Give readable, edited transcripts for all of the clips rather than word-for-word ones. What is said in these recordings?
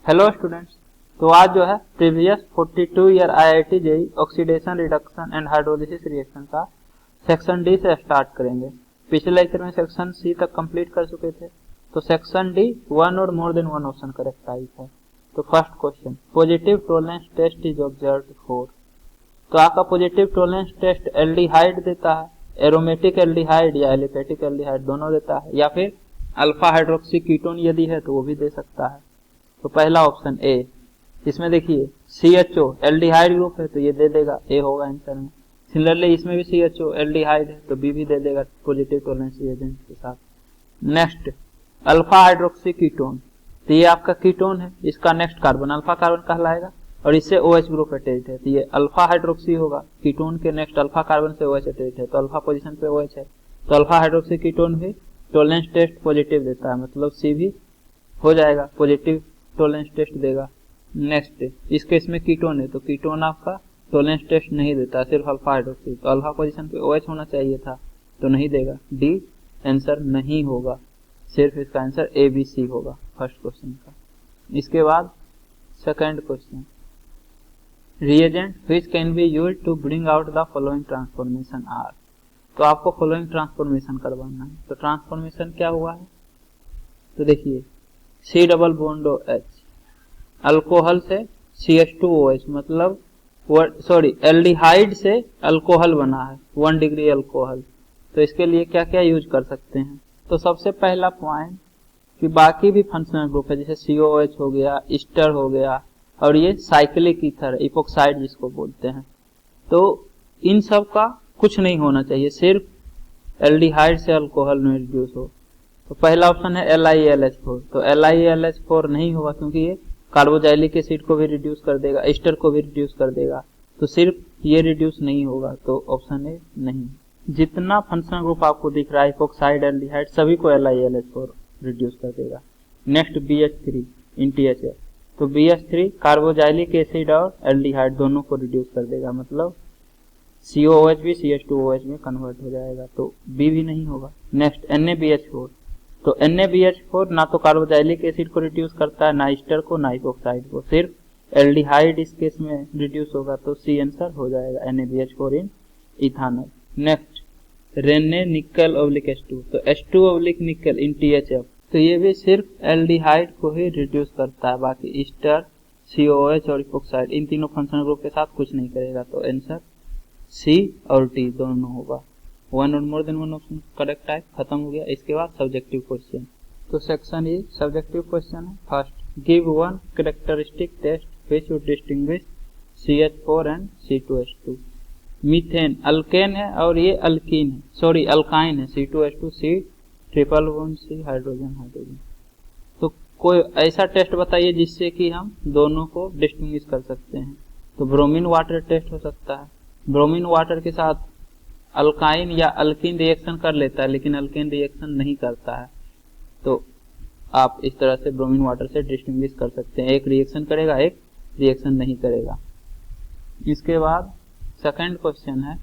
Hello students, तो आज जो है previous 42 year IIT JEE oxidation reduction and hydrolysis reaction का सेक्शन डी से स्टार्ट करेंगे। पिछले लेक्चर में सेक्शन सी तक कंप्लीट कर चुके थे। तो सेक्शन डी वन और more than one option correct type है। तो first question, positive Tollens test is observed for. तो आपका पॉजिटिव टॉलरेंस टेस्ट एल्डिहाइड देता है, एरोमेटिक एल्डिहाइड या एलिफेटिक एल्डिहाइड दोनों देता है, या फिर अल्फा हाइड्रोक्सी कीटोन यदि है तो वो भी दे सकता है। तो पहला ऑप्शन ए, इसमें देखिए CHO एल्डिहाइड ग्रुप है तो ये दे देगा, ए होगा आंसर में। सिमिलरली इसमें भी CHO एल्डिहाइड है तो बी भी दे देगा पॉजिटिव टॉलरेंस रिएजेंट के साथ। नेक्स्ट, अल्फा हाइड्रोक्सी कीटोन, तो ये आपका कीटोन है, इसका नेक्स्ट कार्बन अल्फा कार्बन कहलाएगा और इससे OH ग्रुप अटैच्ड है, तो ये अल्फा हाइड्रोक्सी होगा। कीटोन के नेक्स्ट अल्फा कार्बन से OH अटैच्ड है तो अल्फा पोजीशन पे OH है, तो अल्फा हाइड्रोक्सी कीटोन भी टॉलरेंस टेस्ट पॉजिटिव देता है, मतलब सी भी हो जाएगा, पॉजिटिव टॉलरेंस टेस्ट देगा। नेक्स्ट, इस केस में कीटोन है तो कीटोन आपका टॉलरेंस टेस्ट नहीं देता, सिर्फ अल्फा हाइड्रोक्सी, तो अल्फा पोजीशन पे OH होना चाहिए था तो नहीं देगा, डी आंसर नहीं होगा, सिर्फ इसका आंसर ABC होगा फर्स्ट क्वेश्चन का। इसके बाद second question, reagent which can be used to bring out the following transformation are. तो आपको फॉलोइंग ट्रांसफॉर्मेशन करवाना है। तो ट्रांसफॉर्मेशन क्या हुआ है, तो देखिए C double bond OH, alcohol से CH2OH, मतलब एल्डिहाइड से अल्कोहल बना है 1 डिग्री अल्कोहल। तो इसके लिए क्या क्या यूज कर सकते हैं। तो सबसे पहला पॉइंट कि बाकी भी फंक्शनल ग्रुप है, जैसे COOH हो गया, ईस्टर हो गया, और ये साइक्लिक ईथर इपोक्साइड जिसको बोलते हैं, तो इन सब का कुछ नहीं होना चाहिए, सिर्फ एल्डिहाइड से अल्कोहल में रिड्यूस हो। तो पहला ऑप्शन है LiAlH4, तो LiAlH4 नहीं होगा क्योंकि ये कार्बोजाइलिक एसिड को भी रिड्यूस कर देगा, ईस्टर को भी रिड्यूस कर देगा, तो सिर्फ ये रिड्यूस नहीं होगा, तो ऑप्शन ए नहीं। जितना फंक्शनल ग्रुप आपको दिख रहा है इपोक्साइड एल्डिहाइड सभी को LiAlH4 रिड्यूस कर देगा। नेक्स्ट BH3 इन THF, तो BH3 कार्बोजाइलिक एसिड और एल्डिहाइड दोनों को रिड्यूस कर देगा, मतलब COOH भी CH2OH में कन्वर्ट हो जाएगा, तो बी भी नहीं होगा। नेक्स्ट NaBH4, तो NaBH4 ना तो कार्बोजाइलिक एसिड को रिड्यूस करता है, ना ईस्टर को, ना इपोक्साइड को, सिर्फ एल्डिहाइड इस केस में रिड्यूस होगा, तो सी आंसर हो जाएगा NaBH4 इन इथानॉल। नेक्स्ट, रेने निकल ऑब्लिक H2, तो H2 ऑब्लिक निकल इन THF, तो ये भी सिर्फ एल्डिहाइड को ही रिड्यूस करता है, बाकी ईस्टर, COOH और इपोक्साइड इन तीनों फंक्शनल ग्रुप के साथ कुछ नहीं करेगा, तो आंसर C और D दोनों होगा। वन और more than one option correct type खत्म हो गया। इसके बाद सब्जेक्टिव क्वेश्चन, तो सेक्शन ए सब्जेक्टिव क्वेश्चन है। First, give one characteristic test which would distinguish CH4 and C2H2। Methane alkane है और ये अल्कीन है, सॉरी अल्काइन है, C2H2 C triple bond C hydrogen hydrogen. तो कोई ऐसा टेस्ट बताइए जिससे कि हम दोनों को डिस्टिंग्विश कर सकते हैं। तो ब्रोमीन वाटर टेस्ट हो सकता है, ब्रोमीन वाटर के साथ अल्काइन या अल्कीन रिएक्शन कर लेता है लेकिन अल्केन रिएक्शन नहीं करता है, तो आप इस तरह से ब्रोमीन वाटर से डिस्टिंग्विश कर सकते हैं, एक रिएक्शन करेगा एक रिएक्शन नहीं करेगा। इसके बाद सेकंड क्वेश्चन है,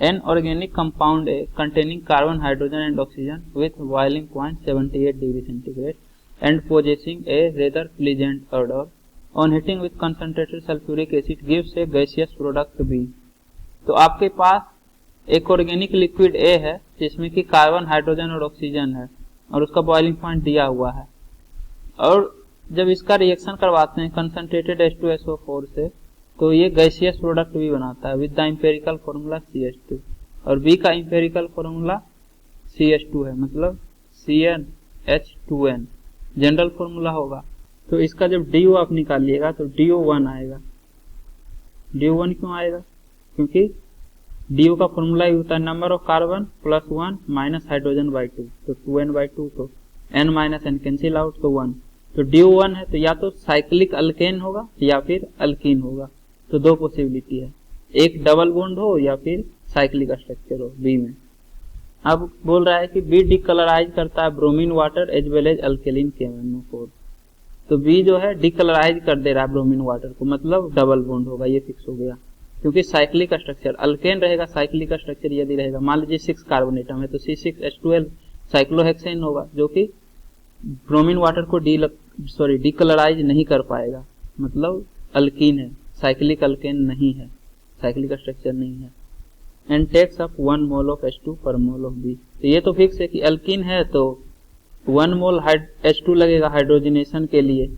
an organic compound A containing carbon hydrogen and oxygen with boiling point 78 degree centigrade and possessing a rather pleasant odour on heating with concentrated sulphuric acid gives a gaseous product B. तो आपके पास एक organic liquid A है जिसमें कि carbon hydrogen और oxygen है और उसका बॉइलिंग पॉइंट दिया हुआ है, और जब इसका रिएक्शन करवाते हैं कंसंट्रेटेड H2SO4 से तो ये गैसियस प्रोडक्ट भी बनाता है with the empirical formula CH2, और बी का एम्पिरिकल फॉर्मूला CH2 है, मतलब CnH2n जनरल फॉर्मूला होगा। तो इसका जब DO आप निकालिएगा तो DO1 आएगा। DO1 क्यों आएगा, क्योंकि DO का फॉर्मूला ही होता है number of carbon plus 1 minus hydrogen by 2, तो 2n/2, तो n minus n cancel out तो 1, तो DO1 है तो या तो साइक्लिक अल्केन होगा या फिर अल्कीन होगा, तो दो पॉसिबिलिटी है, एक डबल बॉन्ड हो या फिर साइक्लिक स्ट्रक्चर हो बी में। अब बोल रहा है कि बी डिकलराइज करता है bromine water as well as alkaline KMnO4, तो बी जो है डिकलराइज कर दे रहा है ब्रोमीन वाटर को, मतलब डबल बॉन्ड होगा, ये फिक्स हो गया, क्योंकि साइक्लिक स्ट्रक्चर अल्केन रहेगा, साइक्लिक स्ट्रक्चर यदि रहेगा, मान लीजिए 6 कार्बन एटम है तो C6H12 साइक्लोहेक्सेन होगा, जो कि ब्रोमीन वाटर को सॉरी डिकलराइज नहीं कर पाएगा, मतलब अल्कीन है, साइक्लिक अल्केन नहीं है, साइक्लिक स्ट्रक्चर नहीं है। And takes up 1 mole of H2 per mole of B। तो ये तो फिक्स है कि अल्कीन है तो 1 मोल H2 लगेगा हाइड्रोजनेशन के लिए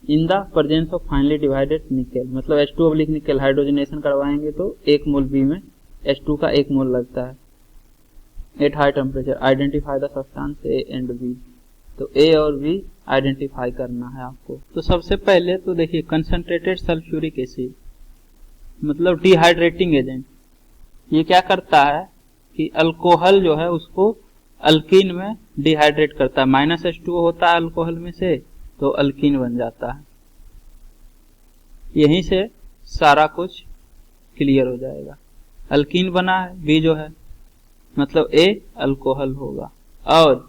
in the presence of finally divided nickel, मतलब H2 निकेल हाइड्रोजनेशन करवाएंगे तो 1 मोल B में H2 का 1 मोल लगता है at high temperature. Identify the substance A and B। तो A और B आइडेंटिफाई करना है आपको। तो सबसे पहले तो देखिए कंसंट्रेटेड सल्फ्यूरिक एसिड मतलब डिहाइड्रेटिंग एजेंट, ये क्या करता है कि अल्कोहल जो है उसको अल्कीन में डिहाइड्रेट करता है। -H2O होता है अल्कोहल में से तो अल्कीन बन जाता है। यहीं से सारा कुछ क्लियर हो जाएगा। अल्कीन बना है, B जो है मतलब A अल्कोहल होगा। और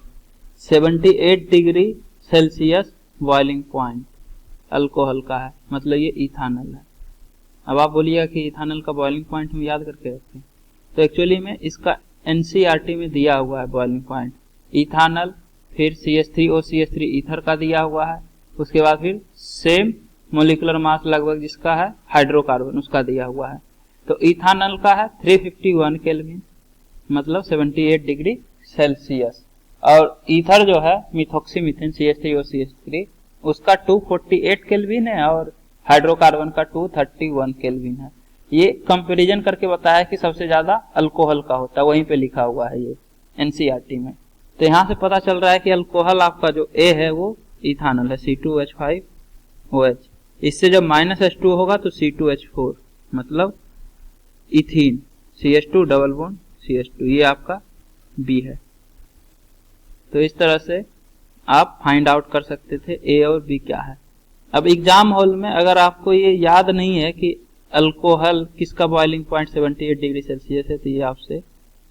78 degree Celsius boiling point alcohol का है, मतलब ये इथानल है। अब आप बोलिएगा कि इथानल का बॉइलिंग पॉइंट हम याद करके रखें, तो एक्चुअली में इसका NCERT में दिया हुआ है बॉइलिंग पॉइंट। इथानल, फिर CH3OCH3 ईथर का दिया हुआ है, उसके बाद फिर सेम मोलिकुलर मास लगभग जिसका है हाइड्रोकार्बन उसका दिया हुआ है। तो इथानल का है 351 केल्विन मतलब 78 डिग्री सेल्सियस, और ईथर जो है मिथॉक्सीमीथेन CH3OCH3 उसका 248 केल्विन है और हाइड्रोकार्बन का 231 केल्विन है। ये कंपैरिजन करके बताया कि सबसे ज्यादा अल्कोहल का होता है, वहीं पे लिखा हुआ है ये NCERT में। तो यहाँ से पता चल रहा है कि अल्कोहल आपका जो A है वो इथानल है C2H5OH। इससे जब -H2 होगा तो C2H4 मतलब ethene CH2 double bond CH2, ये आपका B है। तो इस तरह से आप फाइंड आउट कर सकते थे A और B क्या है। अब एग्जाम हॉल में अगर आपको ये याद नहीं है कि अल्कोहल किसका बॉइलिंग पॉइंट 78 डिग्री सेल्सियस है तो ये आपसे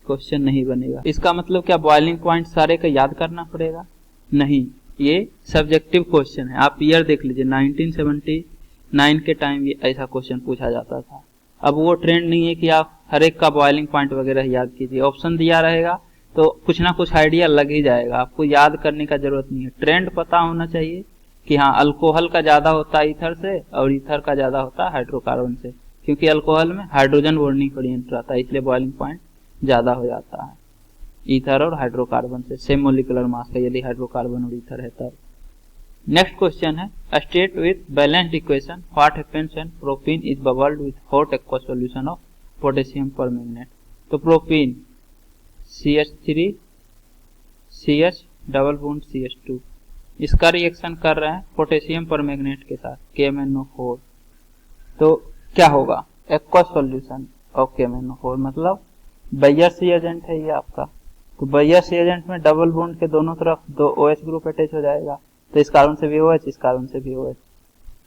क्वेश्चन नहीं बनेगा। इसका मतलब क्या बॉइलिंग पॉइंट सारे का याद करना पड़ेगा? नहीं, ये सब्जेक्टिव क्वेश्चन है। आप ईयर देख लीजिए 1979 के टाइम ये ऐसा क्वेश्चन पूछा जाता था। अब वो ट्रेंड नहीं है कि आप हर एक का बॉइलिंग पॉइंट वगैरह याद कीजिए, ऑप्शन दिया रहेगा तो कुछ ना कुछ आइडिया लग ही जाएगा, आपको याद करने का जरूरत नहीं है। ट्रेंड पता होना चाहिए कि हाँ अल्कोहल का ज्यादा होता है ईथर से और ईथर का ज्यादा होता है हाइड्रोकार्बन से, क्योंकि अल्कोहल में हाइड्रोजन बॉन्डिंग ओरिएंट रहता है इसलिए बॉइलिंग पॉइंट ज्यादा हो जाता है ईथर और हाइड्रोकार्बन से, सेम मोलिकुलर मास का यदि हाइड्रोकार्बन और ईथर है तब। नेक्स्ट क्वेश्चन है state with balanced equation what happens when propene is bubbled with hot aqua solution of potassium permanganate. तो propene CH3 CH double bond CH2 इसका reaction कर रहे हैं पोटेशियम परमैंगनेट के साथ KMnO4, तो क्या होगा एक्वा सॉल्यूशन ऑफ KMnO4 मतलब बेयर्स एजेंट है ये आपका। तो बेयर्स एजेंट में डबल बॉन्ड के दोनों तरफ 2 OH ग्रुप अटैच हो जाएगा, तो इस कार्बन से भी OH इस कार्बन से भी OH,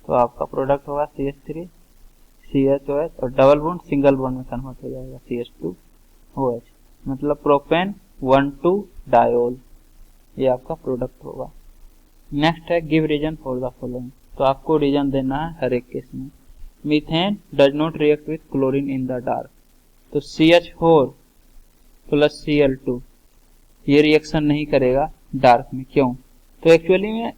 तो आपका प्रोडक्ट होगा CH3 CHOH और डबल बॉन्ड सिंगल बॉन्ड में कन्वर्ट हो जाएगा CH2OH मतलब प्रोपेन 1,2 डायोल, ये आपका प्रोडक्ट होगा। नेक्स्ट है give reason for the following, तो आपको रीजन देना है हर एक केस में। Methane does not react with chlorine in the dark, तो CH4 प्लस Cl2 ये रिएक्शन नहीं करेगा डार्क में, क्यों? तो एक्चुअली में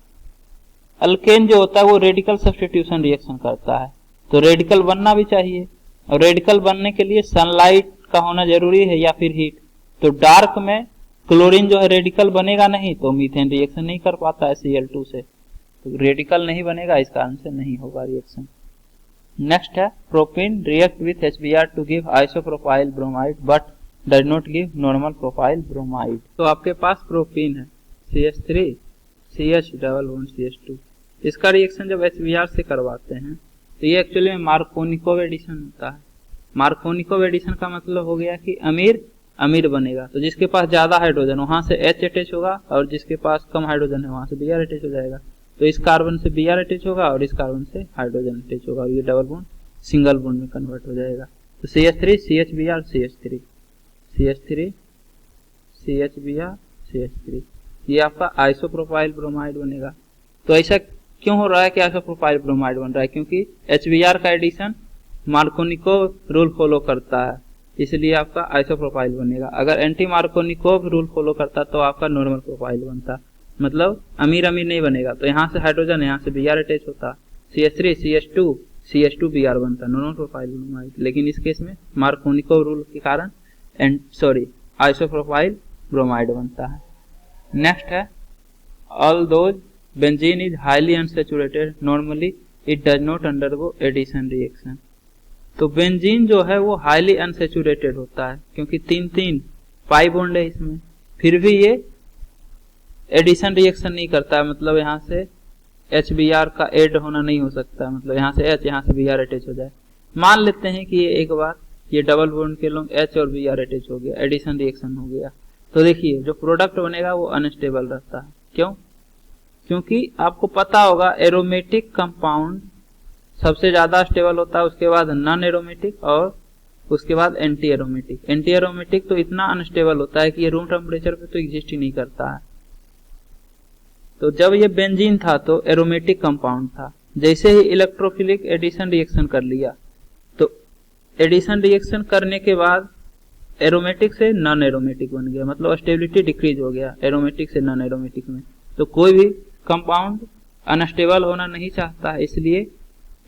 अल्केन जो होता है वो रेडिकल सब्स्टिट्यूशन रिएक्शन करता है, तो रेडिकल बनना भी चाहिए, और रेडिकल बनने के लिए सनलाइट का होना जरूरी है या फिर हीट। तो डार्क में क्लोरीन जो है रेडिकल बनेगा नहीं, तो मीथेन रिएक्शन नहीं कर पाता है Cl2 से, तो रेडिकल नहीं बनेगा, इस कारण से नहीं होगा रिएक्शन। नेक्स्ट है propene react with HBr to give isopropyl bromide but does not give normal propyl bromide. तो आपके पास प्रोपीन है CH3 CH double bond CH2, इसका रिएक्शन जब HBr से करवाते हैं तो ये एक्चुअली में मार्कोनिकोव एडिशन होता है। मार्कोनिकोव एडिशन का मतलब हो गया कि अमीर अमीर बनेगा, तो जिसके पास ज्यादा हाइड्रोजन वहां से H अटैच होगा और जिसके पास कम हाइड्रोजन है वहां से Br अटैच हो जाएगा, तो इस कार्बन से Br अटैच होगा और इस कार्बन से हाइड्रोजन अटैच होगा और ये डबल बॉन्ड सिंगल बॉन्ड में कन्वर्ट हो जाएगा। तो CH3 CHBr CH3 CH3 CHBr CH3 ये आपका आइसोप्रोपाइल ब्रोमाइड बनेगा। तो ऐसा क्यों हो रहा है कि आइसोप्रोपाइल ब्रोमाइड बन रहा है? क्योंकि HBr का एडिशन मार्कोनिकोव रूल फॉलो करता है, इसलिए आपका आइसोप्रोपाइल बनेगा। अगर एंटी मार्कोनिकोव रूल फॉलो करता तो आपका नॉर्मल प्रोपाइल बनता। मतलब अमीर अमीर नहीं बनेगा, तो यहाँ से हाइड्रोजन यहाँ से Br अटैच होता, CH3 CH2 CH2 Br बनता, नॉन प्रोफाइल ब्रोमाइड। लेकिन इस केस में मार्कोनिकोव रूल के कारण आइसोप्रोपाइल ब्रोमाइड बनता है। नेक्स्ट है all those benzene is highly unsaturated normally it does not undergo addition reaction. तो बेंजीन जो है वो हाईली अनसेचुरेटेड होता है क्योंकि 3 पाई बॉन्ड है इसमें, फिर भी ये एडिशन रिएक्शन नहीं करता है, मतलब यहाँ से HBr का ऐड होना नहीं हो सकता, मतलब यहाँ से H यहाँ से Br अटैच हो जाए। मान लेते हैं कि ये एक बार ये डबल बॉन्ड के लोग H और Br अटैच हो गया, एडिशन रिएक्शन हो गया, तो देखिए जो प्रोडक्ट बनेगा वो अनस्टेबल रहता है। क्यों? क्योंकि आपको पता होगा एरोमेटिक कंपाउंड सबसे ज्यादा स्टेबल होता है, उसके बाद नॉन एरोमेटिक और उसके बाद एंटी एरोमेटिक। एंटी एरोमेटिक तो इतना अनस्टेबल होता है कि ये रूम टेम्परेचर पे तो एग्जिस्ट ही नहीं करता है। तो जब ये बेंजीन था तो एरोमेटिक कंपाउंड था, जैसे ही इलेक्ट्रोफिलिक एडिशन रिएक्शन कर लिया तो एडिशन रिएक्शन करने के बाद एरोमेटिक से नॉन एरोमेटिक बन गया, मतलब स्टेबिलिटी डिक्रीज हो गया एरोमेटिक से नॉन एरोमेटिक में। तो कोई भी कंपाउंड अनस्टेबल होना नहीं चाहता है, इसलिए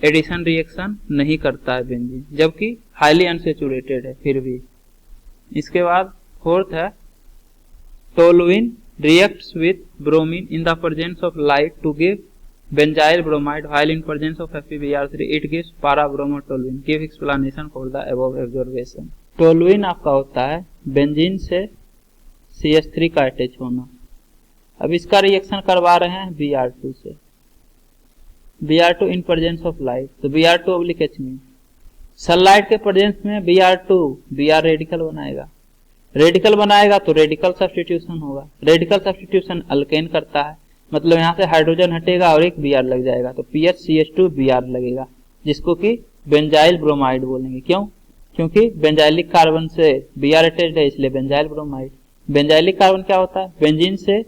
एडिशन रिएक्शन नहीं करता है बेंजीन, जबकि हाईली अनसेचुरेटेड है फिर भी। इसके बाद फोर्थ है toluene reacts with bromine in the presence of light to give benzyl bromide while in presence of FeBr3 it gives para-bromotoluene। give explanation for the above observation। Toluene आपका होता है benzene से CH3 का attach होना। अब इसका reaction करवा रहे हैं Br2 से, Br2 in presence of light, तो Br2 ऑब्लिक H में सनलाइट के प्रेजेंस में Br2 Br रेडिकल बनाएगा, रेडिकल बनाएगा तो रेडिकल सब्स्टिट्यूशन होगा, रेडिकल सब्स्टिट्यूशन अल्केन करता है, मतलब यहाँ से हाइड्रोजन हटेगा और एक Br लग जाएगा, तो PHCH2 Br लगेगा, जिसको कि बेंजाइल ब्रोमाइड बोलेंगे। क्यों? क्योंकि बेंजाइलिक कार्बन से Br अटैच्ड है, इसलिए बेंजाइल ब्रोमाइड। बेंजाइलिक कार्बन क्या होता है? बेंजीन से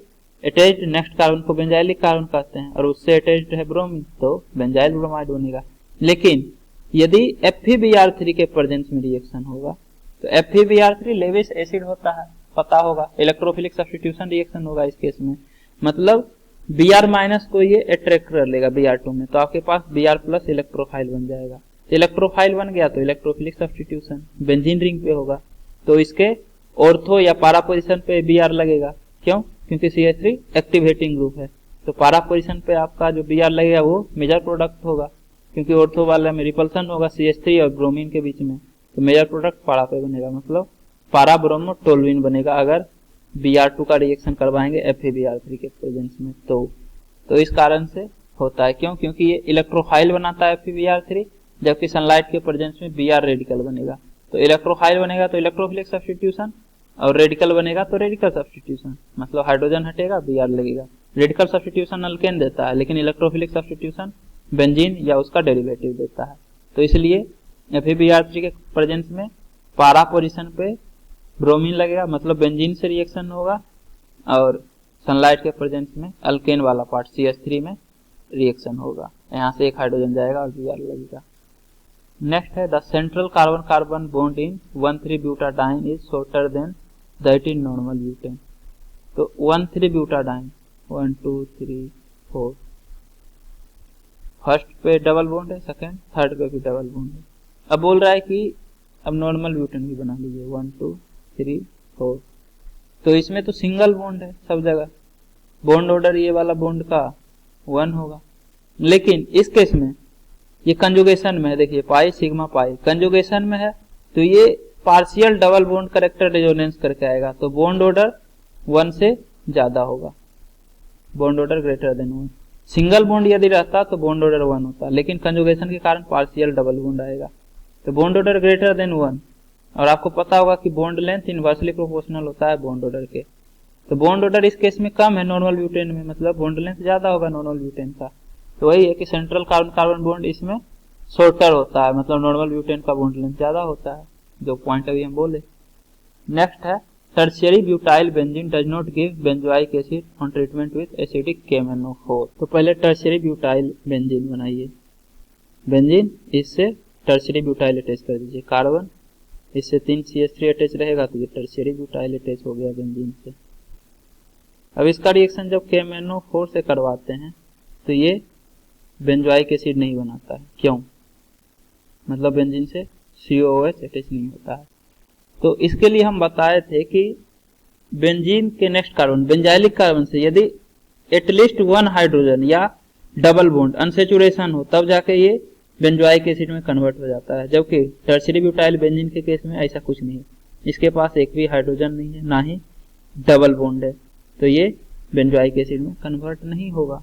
अटैच्ड नेक्स्ट कार्बन को बेंजाइलिक कार्बन कहते हैं, और उससे अटैच्ड है ब्रोमीन, तो बेंजाइल ब्रोमाइड बनेगा। लेकिन यदि FeBr3 के प्रेजेंस में रिएक्शन होगा तो FeBr3 लेविस एसिड होता है, पता होगा, इलेक्ट्रोफिलिक सब्स्टिट्यूशन रिएक्शन होगा इस केस में, मतलब Br माइनस को ये अट्रैक्ट कर लेगा Br2 में, तो आपके पास Br प्लस इलेक्ट्रोफाइल बन जाएगा। इलेक्ट्रोफाइल बन गया तो इलेक्ट्रोफिलिक सब्स्टिट्यूशन बेंजीन रिंग पे होगा, तो इसके ऑर्थो या पारा पोजिशन पे Br लगेगा। क्यों? क्योंकि CH3 एक्टिवेटिंग ग्रुप है, तो पारा पोजिशन पे आपका जो Br लगेगा वो मेजर प्रोडक्ट होगा, क्योंकि ऑर्थो वाला में रिपल्सन होगा CH3 और ब्रोमीन के बीच में, तो मेजर प्रोडक्ट पारा पे बनेगा, मतलब पारा ब्रोमोटोलुइन बनेगा अगर Br2 का रिएक्शन करवाएंगे FeBr3 के प्रेजेंस में। तो इस कारण से होता है। क्यों? क्योंकि ये इलेक्ट्रोफाइल बनाता है FeBr3, जबकि सनलाइट के प्रेजेंस में Br रेडिकल बनेगा, तो इलेक्ट्रोफाइल बनेगा तो इलेक्ट्रोफिलिक सब्स्टिट्यूशन, और रेडिकल बनेगा तो रेडिकल सब्स्टिट्यूशन, मतलब हाइड्रोजन हटेगा Br लगेगा। रेडिकल सब्स्टिट्यूशन अल्केन देता है, लेकिन इलेक्ट्रोफिलिक सब्स्टिट्यूशन बेंजीन या उसका डेरिवेटिव देता है, तो इसलिए FeBr3 के प्रेजेंस में पारा पोजीशन पे ब्रोमीन लगेगा, मतलब बेंजीन से रिएक्शन होगा, और सनलाइट के प्रेजेंस में अल्केन वाला पार्ट CH3 में रिएक्शन होगा, यहाँ से एक हाइड्रोजन जाएगा और Br लगेगा। नेक्स्ट है the central carbon carbon bond in one three butadiene is shorter than that in normal butane. तो 1,3-ब्यूटाडाइन 1 2 3 4 फर्स्ट पे डबल बॉन्ड है, सेकंड थर्ड पे भी डबल बॉन्ड है। अब बोल रहा है कि अब नॉर्मल ब्यूटेन भी बना लीजिए 1 2 3 4, तो इसमें तो सिंगल बॉन्ड है सब जगह, बॉन्ड ऑर्डर ये वाला बॉन्ड का 1 होगा, लेकिन इस केस में ये कंजुगेशन में है, देखिए पाई सिग्मा पाई कंजुगेशन में है, तो ये partial double bond character resonance करके आएगा, तो बॉन्ड ऑर्डर 1 से ज्यादा होगा, bond order greater than 1। Single bond यदि रहता तो बॉन्ड ऑर्डर 1 होता, लेकिन कंजुगेशन के कारण पार्शियल डबल बॉन्ड आएगा, तो बॉन्ड ऑर्डर ग्रेटर देन 1। और आपको पता होगा कि बॉन्ड लेंथ इनवर्सली प्रोपोर्शनल होता है बॉन्ड ऑर्डर के, तो बॉन्ड ऑर्डर इस केस में कम है नॉर्मल ब्यूटेन में, मतलब बॉन्ड लेंथ ज्यादा होगा नॉर्मल ब्यूटेन का, तो वही है कि सेंट्रल कार्बन कार्बन बॉन्ड इसमें शॉर्टर होता है, मतलब नॉर्मल ब्यूटेन का बॉन्ड लेंथ ज्यादा होता है, जो पॉइंट अभी हम बोले। नेक्स्ट है tertiary butyl benzene does not give benzoic acid on treatment with acidic KMnO4। तो पहले टर्शियरी ब्यूटाइल बेंजीन बनाइए, बेंजीन इससे टर्शियरी ब्यूटाइल अटैच कर दीजिए, कार्बन इससे 3 CH3 अटैच रहेगा, तो ये टर्शियरी ब्यूटाइल अटैच हो गया बेंजीन से। अब इसका रिएक्शन जब KMnO4 से करवाते हैं तो ये बेंजोइक एसिड नहीं बनाता है। क्यों? मतलब बेंजीन से COOH अटैच नहीं होता है। तो इसके लिए हम बताए थे कि बेंजीन के नेक्स्ट कार्बन, बेंजाइलिक कार्बन से यदि एटलीस्ट 1 हाइड्रोजन या डबल बॉन्ड अनसेचुरेशन हो तब जाके ये बेंजोइक एसिड में कन्वर्ट हो जाता है, जबकि टर्शियरी ब्यूटाइल बेंजीन के केस में ऐसा कुछ नहीं है। इसके पास एक भी हाइड्रोजन नहीं है, ना ही डबल बॉन्ड है, तो ये बेंजोइक एसिड में कन्वर्ट नहीं होगा।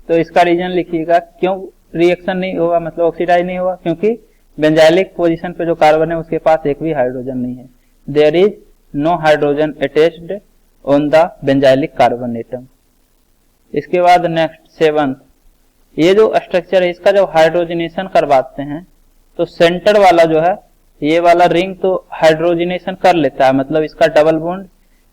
तो इसका रीजन लिखिएगा क्यों रिएक्शन नहीं होगा, मतलब ऑक्सीडाइज नहीं होगा, क्योंकि बेंजाइलिक पोजीशन पे जो कार्बन है उसके पास एक भी हाइड्रोजन नहीं है। There is no hydrogen attached on the benzylic carbon atom. इसके बाद नेक्स्ट 7th, ये जो स्ट्रक्चर है इसका जब हाइड्रोजनेशन करवाते हैं तो सेंटर वाला जो है ये वाला रिंग तो हाइड्रोजनेशन कर लेता है, मतलब इसका डबल बॉन्ड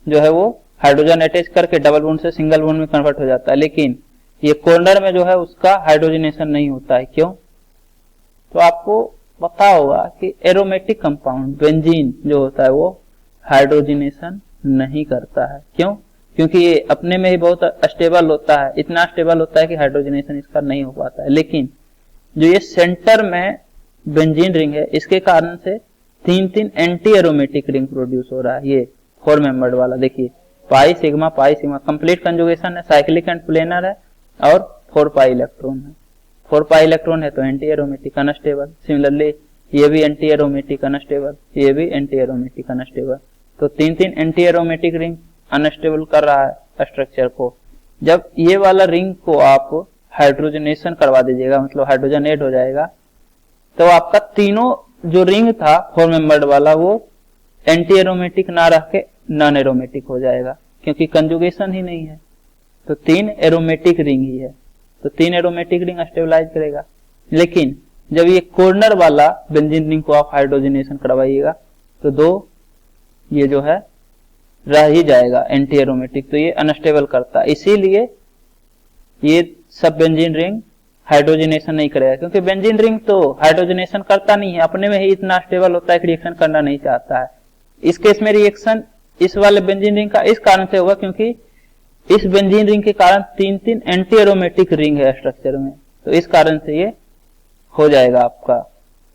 जो है वो हाइड्रोजन अटैच करके डबल बॉन्ड से सिंगल बॉन्ड में कन्वर्ट हो जाता है, लेकिन ये कॉर्नर में जो है उसका हाइड्रोजनेशन नहीं होता है। क्यों? तो आपको पता होगा कि एरोमेटिक कंपाउंड बेंजीन जो होता है वो हाइड्रोजनेशन नहीं करता है। क्यों? क्योंकि ये अपने में ही बहुत स्टेबल होता है, इतना स्टेबल होता है कि हाइड्रोजनेशन इसका नहीं हो पाता है। लेकिन जो ये सेंटर में बेंजीन रिंग है इसके कारण से 3 एंटी एरोमेटिक रिंग प्रोड्यूस हो रहा है। ये 4 मेंबर्ड वाला देखिए, पाई सिग्मा कंप्लीट कंजुगेशन है, साइक्लिक एंड प्लेनर है और 4 पाई इलेक्ट्रॉन है। 4 पाई इलेक्ट्रॉन है तो एंटी एरोमेटिक अनस्टेबल। सिमिलरली ये भी एंटी एरोमेटिक अनस्टेबल, ये भी एंटी एरोमेटिक अनस्टेबल। तो 3 एंटी एरोमेटिक रिंग अनस्टेबल कर रहा है स्ट्रक्चर को। जब ये वाला रिंग को आप हाइड्रोजनेशन करवा दीजिएगा, मतलब हाइड्रोजन ऐड हो जाएगा, तो आपका तीनों जो रिंग था 4 मेंबर्ड वाला वो एंटी एरोमेटिक ना रह के नॉन एरोमेटिक हो जाएगा, क्योंकि कंजुगेशन ही नहीं है। तो 3 एरोमेटिक रिंग ही है, तो 3 एरोमेटिक रिंग स्टेबलाइज करेगा। लेकिन जब ये कॉर्नर वाला बेंजीन रिंग को आप हाइड्रोजनेशन करवाइएगा तो 2 ये जो है रह ही जाएगा एंटी एरोमेटिक, तो ये अनस्टेबल करता है। इसीलिए ये सब बेंजीन रिंग हाइड्रोजनेशन नहीं करेगा, क्योंकि बेंजीन रिंग तो हाइड्रोजनेशन करता नहीं है, अपने में ही इतना स्टेबल होता है कि रिएक्शन करना नहीं चाहता है। इस केस में रिएक्शन इस वाले बेंजीन रिंग का इस कारण से होगा क्योंकि इस बेंजीन रिंग के कारण 3 एंटी एरोमेटिक रिंग है स्ट्रक्चर में, तो इस कारण से ये हो जाएगा आपका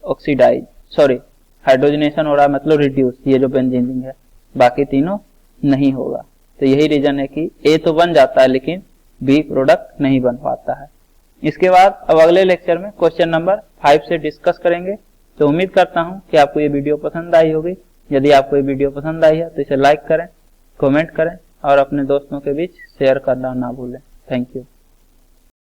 ऑक्सीडाइज, सॉरी हाइड्रोजनेशन हो रहा है, मतलब रिड्यूस, ये जो बेंजीन रिंग है, बाकी तीनों नहीं होगा। तो यही रीजन है कि ए तो बन जाता है लेकिन बी प्रोडक्ट नहीं बन पाता है। इसके बाद अब अगले लेक्चर में क्वेश्चन नंबर 5 से डिस्कस करेंगे। तो उम्मीद करता हूं कि आपको ये वीडियो पसंद आई होगी। यदि आपको ये वीडियो पसंद आई है तो इसे लाइक करें, कमेंट करें और अपने दोस्तों के बीच शेयर करना ना भूलें। Thank you.